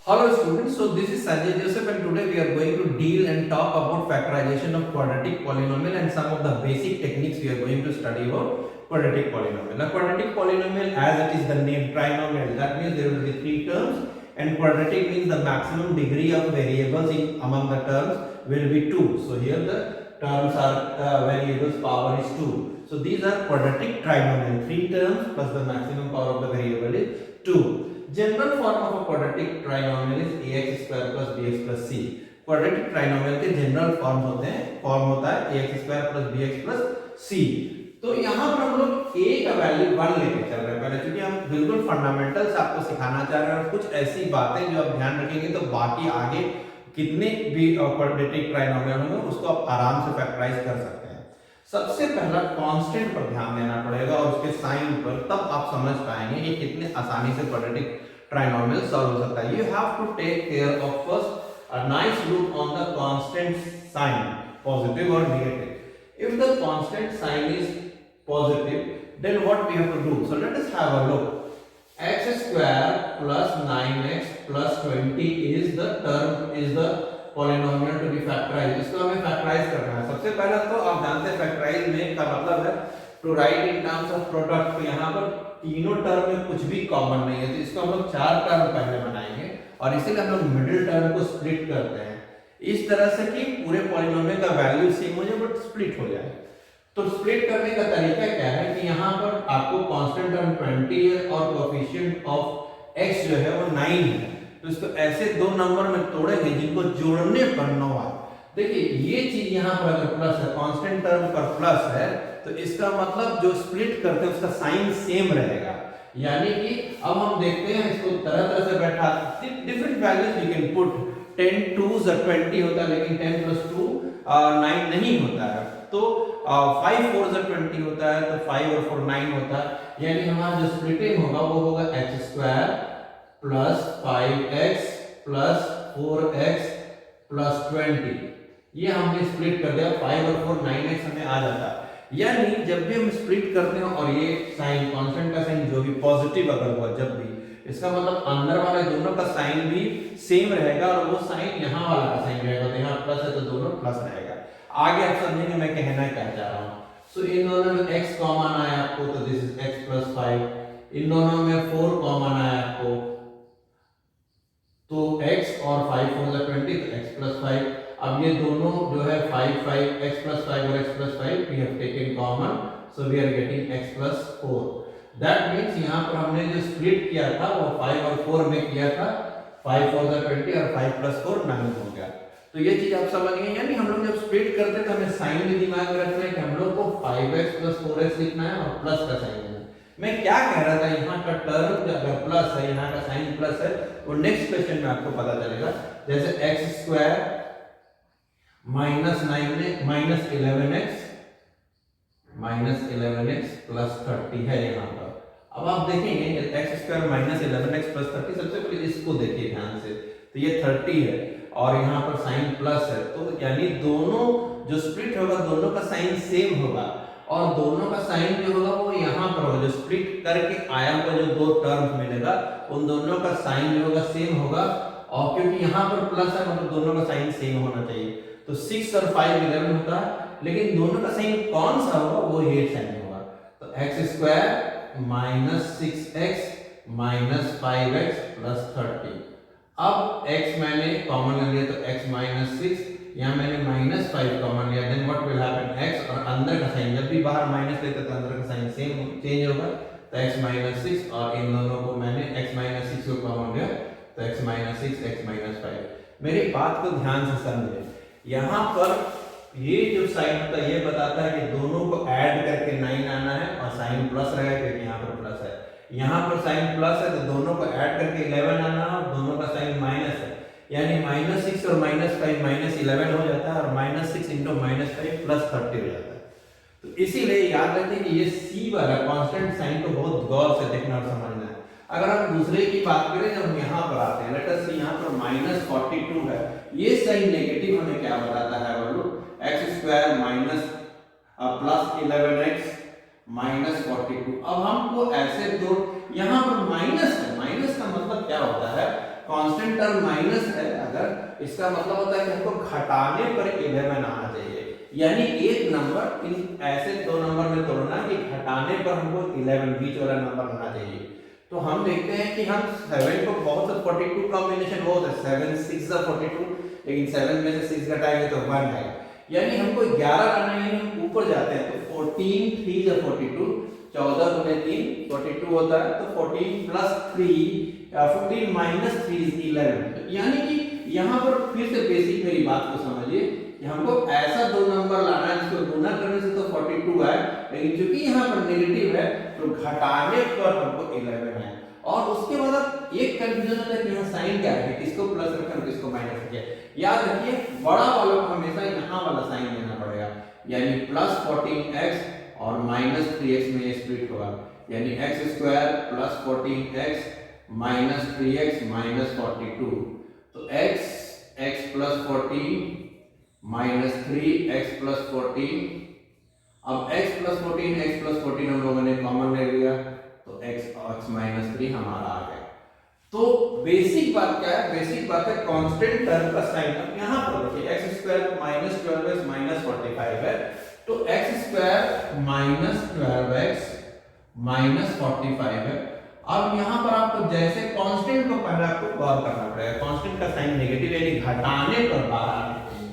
Hello students, so this is Sanjay Joseph and today we are going to deal and talk about factorization of quadratic polynomial and some of the basic techniques we are going to study about quadratic polynomial. Now quadratic polynomial, as it is the name trinomial, that means there will be three terms, and quadratic means the maximum degree of variables in among the terms will be 2. So here the terms are variables power is 2. So these are quadratic trinomial, three terms plus the maximum power of the variable is 2. General form of a quadratic trinomial is ax square plus bx plus c। Quadratic trinomial के general form होते हैं, form होता है ax square plus bx plus c। तो यहाँ पर हम लोग a का वैल्यू 1 लेके चल रहे हैं पहले, क्योंकि हम बिल्कुल फंडामेंटल्स आपको सिखाना चाह रहे हैं और कुछ ऐसी बातें जो आप ध्यान रखेंगे तो बाकी आगे कितने भी क्वाड्रेटिक ट्राइनोमियल होंगे उसको आप आराम से फैक्टराइज कर सकते हैं। सबसे पहला कांस्टेंट पर ध्यान देना पड़ेगा और उसके साइन पर, तब आप समझ पाएंगे कि कितने आसानी से क्वाड्रेटिक ट्राइनोमियल सॉल्व हो सकता है। You have to take care of first a nice look on the constant sign, positive और negative. If the constant sign is positive then what we have to do, so let us have a look. x square plus 9x plus 20 is the term, is the polynomial to be factorized। इसको हमें factorise करना है। सबसे पहला तो आप जानते हैं फैक्टराइज में का मतलब है to write in terms of product. तो यहाँ पर तीनों टर्म में कुछ भी कॉमन नहीं है, तो इसको हम लोग चार टर्म पहले बनाएंगे और इसीलिए हम लोग मिडिल टर्म को स्प्लिट करते हैं इस तरह से कि पूरे पॉलिनोमियल का वैल्यू सेम हो जाए बट स्प्लिट हो जाए। तो स्प्लिट करने का तरीका क्या है कि यहाँ पर आपको कांस्टेंट टर्म 20 है और कोएफिशिएंट ऑफ x जो है वो 9 है, तो इसको ऐसे दो नंबर में तोड़ेंगे जिनको जोड़ने पर 9 आए। देखिए ये चीज यहाँ पर अगर प्लस है, कांस्टेंट टर्म पर प्लस है, तो इसका मतलब जो स्प्लिट करते हैं उसका साइन सेम रहेगा। यानी कि अब हम देखते हैं इसको तरह तरह से बैठा, different values we can put. 10 2s 20 होता है, लेकिन 10 + 2 9 नहीं होता है। तो 5 4s 20 होता है, तो 5 और 4 9 होता है। यानी हमारा जो स्प्लिटिंग होगा वो होगा x² plus 5x plus 4x plus 20। ये हमने स्प्लिट कर दिया, 5 और 4 9x हमें आ जाता है। यानी जब भी हम स्प्लिट करते हैं और ये साइन कांस्टेंट का साइन जो भी पॉजिटिव अगर हुआ जब भी, इसका मतलब अंदर वाले दोनों का साइन भी सेम रहेगा और वो साइन यहाँ वाला का साइन रहेगा। तो यहाँ प्लस है तो दोनों प्लस रहेगा। आगे आप समझेंगे मैं कहना क्या चाह रहा हूँ। सो इन दोनों में x कॉमन आया आपको, तो दिस इज x प्लस 5। इन दोनों में 4 कॉमन आया आपको, तो x और 5 4 20, तो x प्लस 5। अब ये दोनों जो है 5 5 x प्लस 5 और x plus 5 we have taken common, so we are getting x plus 4। That means यहाँ पर हमने जो स्प्लिट किया था वो 5 और 4 में किया था, 5 4 20 और 5 प्लस 4 9 हो गया। तो ये चीज आप समझ गए। यानी हम लोग जब स्प्लिट करते हैं तो हमें साइन भी दिमाग में रखना है कि हम लोग को 5x प्लस 4x लिखना है और प्लस का साइन देना है। मैं क्या कह रहा था, यहाँ का टर्म अगर प्लस है, यहाँ का साइन प्लस है, वो नेक्स्ट क्वेश्चन में आपको पता चलेगा। जैसे x² माइनस 11x प्लस 30 है यहाँ पर। अब आप देखेंगे x² माइनस 11x प्लस 30, सबसे पहले इसको देखिए ध्यान से, तो ये 30 है और यहाँ पर साइन प्लस है, तो यानी दोनों जो स्प्लिट होगा दोनों का साइन सेम होगा और दोनों का साइन जो होगा वो यहाँ पर होगा। जो स्प्लिट करके आया हुआ जो दो टर्म्स मिलेगा उन दोनों का साइन जो होगा सेम होगा, और क्योंकि यहाँ पर प्लस है मतलब दोनों का साइन सेम होना चाहिए। तो 6 और 5 11 होता है, लेकिन दोनों का साइन कौन सा होगा वो ये साइन होगा। तो x² minus 6x minus 5x plus 30। अब x मैंने कॉमन ले लिया तो x माइनस 6, यहाँ मैंने माइनस 5 कॉमन लिया, then what will happen, x और अंदर का साइन, जब भी बाहर माइनस लेते तो अंदर का साइन सेम चेंज होगा, तो x माइनस 6 और इन दोनों को मैंने x माइनस 6 को कॉमन लिया तो x माइनस 6 x माइनस 5। मेरी बात को ध्यान से समझे, यहाँ पर ये जो साइन होता है ये बताता है कि दोनों को ऐड करके 9 आना है और साइन प्लस रहेगा क्योंकि यहाँ पर प्लस है। यहाँ पर साइन प्लस है तो दोनों को ऐड करके 11 आना है और दोनों का साइन माइनस है, यानी माइनस 6 और माइनस 5 माइनस 11 हो जाता है और माइनस 6 इंटू माइनस 5 प्लस 30 हो जाता है। तो इसीलिए याद रखें कि ये सी वाला कांस्टेंट साइन को बहुत गौर से देखना और समझना है। अगर हम दूसरे की बात करें, जब हम यहाँ पर आते हैं, लेट अस सी यहाँ पर माइनस 42 है, ये साइन नेगेटिव हमें क्या बताता है बोलो, x² minus plus 11x minus 42। अब हमको ऐसे दो, यहाँ पर माइनस है, माइनस का मतलब क्या होता है कांस्टेंट टर्म माइनस है अगर, इसका मतलब होता है कि हमको घटाने पर 11 आना चाहिए, यानी एक नंबर इन ऐसे दो नंबर में तोड़ना कि घटाने पर हमको 11 बीच वाला नंबर आना चाहिए। तो हम देखते हैं कि हम 7 को बहुत से 42 कॉम्बिनेशन बहुत है, 7 6 42, लेकिन 7 में से 6 घटाएंगे तो 1 है, यानी हमको 11 लाना है, यानी हम ऊपर जाते हैं। तो 14 3 42, 14 गुने 3 42 होता है, तो 14 प्लस 3 15 माइनस 3 इज 11। यानी कि यहाँ पर फिर से बेसिक मेरी बात को समझिए कि हमको ऐसा दो नंबर लाना है जिसको गुना करने से तो 42 है, लेकिन चूंकि यहाँ पर नेगेटिव है तो घटाने पर हमको 11 है। और उसके बाद एक कंफ्यूजन होता है कि यहाँ साइन क्या है, किसको प्लस रखें और किसको माइनस रखें। याद रखिए बड़ा वालों को हमेशा यहाँ वाला साइन देना पड़ेगा, यानी प्लस 14x और माइनस 3x में ये स्प्लिट होगा, यानी x square plus 14x minus 3x minus 42। तो x plus 14 minus 3x plus 14। अब x प्लस 14 हम लोगों ने कॉमन ले लिया, तो x माइनस 3 हमारा आ गया। तो बेसिक बात क्या है, बेसिक बात है कांस्टेंट टर्म का साइन। अब यहाँ पर देखिए x square minus 12x minus 45 है, तो x square minus 12x minus 45 है। अब यहाँ पर आपको जैसे कांस्टेंट को पहले आपको गौर करना पड़ेगा, कांस्टेंट का साइन नेगेटिव यानी घटाने पर 12 आने चाहिए।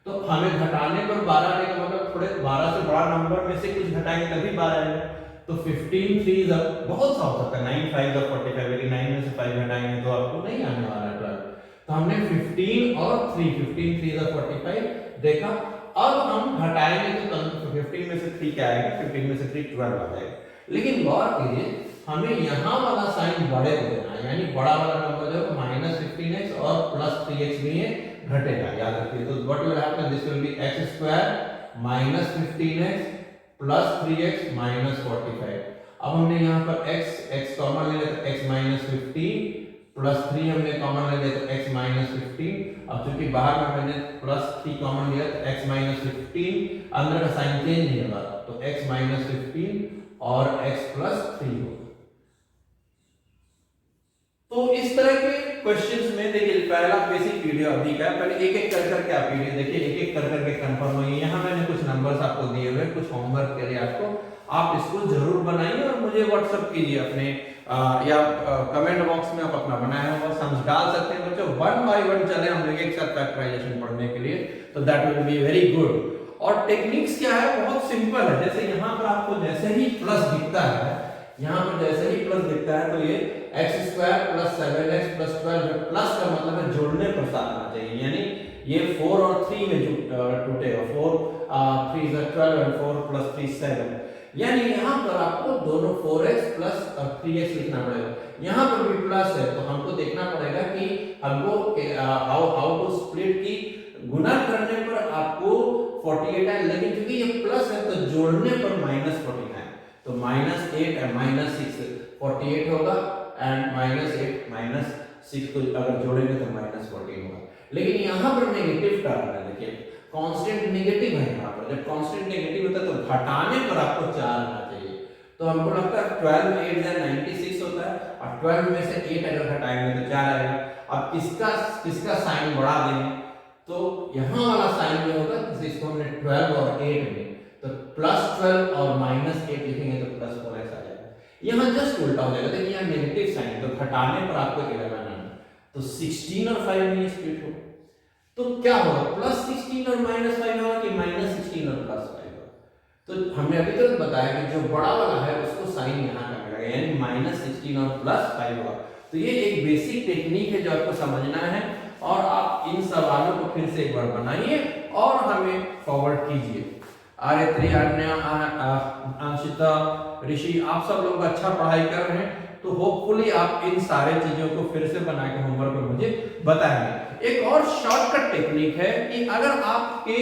तो हमें घटाने पर 12 आने का मतलब थोड़े 12 से बड़ा नंबर में से कुछ घटाएंगे तभी 12 आएगा। तो 15 3 बहुत सा हो सकता है, 9 5 45, लेकिन 9 में से 5 घटाएंगे तो आपको नहीं आने वाला 12। तो हमने 15 और 3 15 3 45 देखा। अब हम घटाएंगे तो 15 में से 3 क्या आएगा, 15 में से 3 12 आ जाएगा। लेकिन गौर कीजिए हमें यहाँ वाला साइन बड़े को देना है, यानी बड़ा वाला नंबर जो है माइनस 15x और प्लस 3x में ये घटेगा, याद रखिए। तो what will happen, this will be x square minus 15x plus 3x minus 45। अब हमने यहाँ पर x कॉमन ले लिया तो x माइनस 15 प्लस 3 हमने कॉमन ले लिया तो x माइनस 15। अब चूंकि बाहर में मैंने प्लस 3 कॉमन लिया तो x माइनस 15, अंदर का साइन चेंज नहीं होगा, तो x माइनस 15 और x प्लस 3 होगा। तो इस तरह के क्वेश्चंस में देखिए पहला बेसिक वीडियो अभी का, पहले एक एक कर करके आप वीडियो देखिए, एक एक कर करके कंफर्म होइए। यहाँ मैंने कुछ नंबर्स आपको दिए हुए, कुछ होमवर्क के लिए आपको, आप इसको जरूर बनाइए और मुझे व्हाट्सएप कीजिए अपने या कमेंट बॉक्स में आप अपना बनाया हुआ समझ डाल सकते हैं बच्चों। 1 बाय 1 चले हम लोग एक साथ फैक्टराइजेशन पढ़ने के लिए, तो that will be very good. और टेक्निक्स क्या है, बहुत सिंपल है। जैसे यहाँ पर आपको जैसे ही प्लस दिखता है, यहाँ पर जैसे ही प्लस दिखता है तो ये x square plus 7x plus 12, plus का मतलब है जोड़ने पर साथ आना चाहिए, यानी ये 4 और 3 में टूटेगा, 4 3 is 12 and 4 plus 3 7। यानी यहाँ पर आपको दोनों 4x प्लस 3x लिखना पड़ेगा। यहाँ पर भी प्लस है तो हमको देखना पड़ेगा कि हमको हाउ टू स्प्लिट की, गुना करने पर आपको 48 है, लेकिन क्योंकि ये प्लस है तो जोड़ने पर माइनस 49 है, तो माइनस 8 एंड माइनस 6 48 होगा, एंड माइनस 8 माइनस 6 को अगर जोड़ेंगे तो माइनस 14 होगा। लेकिन यहाँ पर नेगेटिव टर्म है, देखिए कांस्टेंट नेगेटिव है। यहाँ पर जब कांस्टेंट नेगेटिव होता है तो घटाने पर आपको 4 आना चाहिए। तो हमको लगता है 12 में 8 जाए 96 होता है, और 12 में से 8 अगर घटाएंगे तो 4 आएगा। अब किसका साइन बढ़ा देंगे, तो यहाँ वाला साइन में होगा, जिसको हमने 12 और 8 में, तो प्लस 12 और माइनस 8 लिखेंगे तो प्लस 4x आ जाएगा। यहाँ जस्ट उल्टा हो जाएगा, देखिए यहाँ नेगेटिव साइन, तो घटाने पर आपको 11 आना, तो 16 और 5 में स्प्लिट हो, तो क्या होगा, प्लस 16 और माइनस 5 होगा कि माइनस 16 और प्लस 5 होगा। तो हमने अभी तक बताया कि जो बड़ा वाला है उसको साइन यहाँ का मिलेगा, यानी माइनस 16 और प्लस 5 होगा। तो ये एक बेसिक टेक्निक है जो आपको समझना है, और आप इन सवालों को फिर से एक बार बनाइए और हमें फॉरवर्ड कीजिए। आर्यत्री, अन्या, अंशिता, ऋषि, आप सब लोग अच्छा पढ़ाई कर रहे हैं, तो होपफुली आप इन सारे चीजों को फिर से बना के होमवर्क में मुझे बताएंगे। एक और शॉर्टकट टेक्निक है कि अगर आपके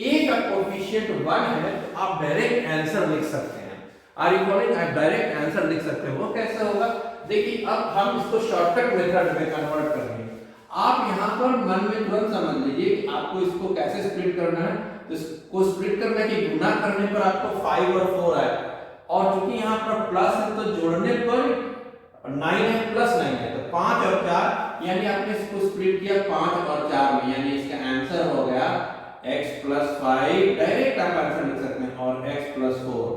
a का कोएफिशिएंट 1 है तो आप डायरेक्ट आंसर लिख सकते हैं। आर यू फॉलोइंग, आप डायरेक्ट आंसर लिख सकते हैं। वो कैसे होगा, देखिए अब हम इसको शॉर्टकट मेथड में कन्वर्ट करेंगे। आप यहाँ पर मन में तुरंत समझ लीजिए कि आपको इसको कैसे स्प्लिट करना है। तो इसको स्प्लिट करना कि गुना करने पर आपको 5 और 4 आए, और चूंकि यहाँ पर प्लस है तो जोड़ने पर और 9 है प्लस 9 है, तो 5 और 4 यानी आपने इसको स्प्लिट किया 5 और 4 में, यानी इसका आंसर हो गया x + 5, डायरेक्ट आप आंसर लिख सकते हैं, और x + 4,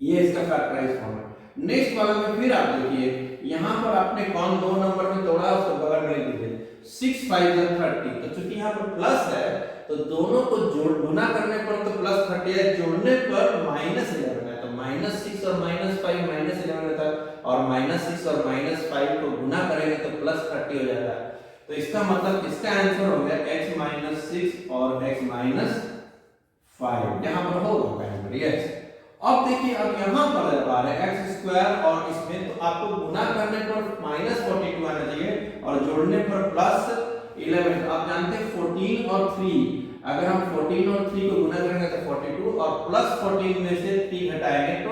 ये इसका फैक्टराइज फॉर्म है। नेक्स्ट वाला में फिर आप देखिए यहां पर आपने कौन दो नंबर में तोड़ा उसको बगल में लिख दीजिए 6 5 30, तो चूंकि यहां पर प्लस है तो दोनों को जोड़ गुना करने पर तो प्लस 30 है, जोड़ने पर -11 है, तो -6 और -5 -11 होता है, और -6 और -5 को गुना करेंगे तो +30 हो जाता है। तो इसका मतलब इसका आंसर हो गया x - 6 और x - 5, यहां पर होगा कहीं पर यस। अब देखिए अब यहां पर लगा रहे x² और इसमें, तो आपको गुना करने पर -42 आना चाहिए और जोड़ने पर +11। आप जानते हैं 14 और 3, अगर हम 14 और 3 को गुना करेंगे तो 42, और +14 में से 3 घटाएंगे तो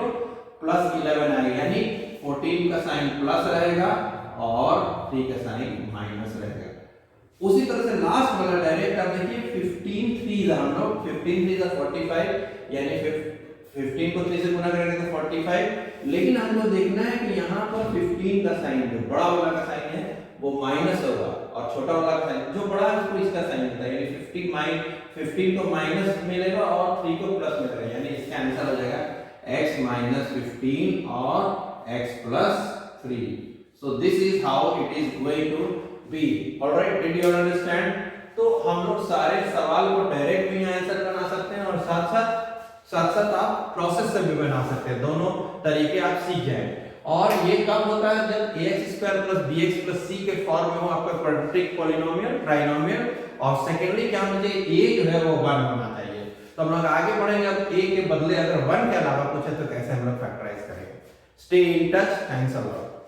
+11 आएगा, यानी 14 का साइन प्लस रहेगा और 3 का साइन माइनस रहेगा। उसी तरह से लास्ट वाला डायरेक्ट आप देखिए 15 3 हम लोग 15 3 45, यानी 15 को 3 से गुना करेंगे तो 45, लेकिन हमको देखना है कि यहाँ पर 15 का साइन जो बड़ा वाला का साइन है वो माइनस होगा, और छोटा वाला का साइन जो बड़ा है उसको इसका साइन होता है, यानी 15 को माइनस मिलेगा और 3 को प्लस मिलेगा, यानी इसका आंसर हो जाएगा x - 15 और x + 3। So this is how it is going to be. All right, did you understand? तो हम लोग सारे सवाल को डायरेक्ट भी आंसर बना सकते हैं और साथ साथ आप प्रोसेस से भी बना सकते हैं, दोनों तरीके आप सीख जाएं। और ये कब होता है जब ax² + bx + c के फॉर्म में हो आपका क्वाड्रेटिक पॉलिनोमियल ट्राइनोमियल, और सेकेंडली क्या मुझे a जो है वो 1 होना चाहिए। तो हम लोग आगे बढ़ेंगे, अब a के बदले अगर 1 के अलावा पूछे तो कैसे हम लोग फैक्टराइज करेंगे। Stay in touch, thanks a lot.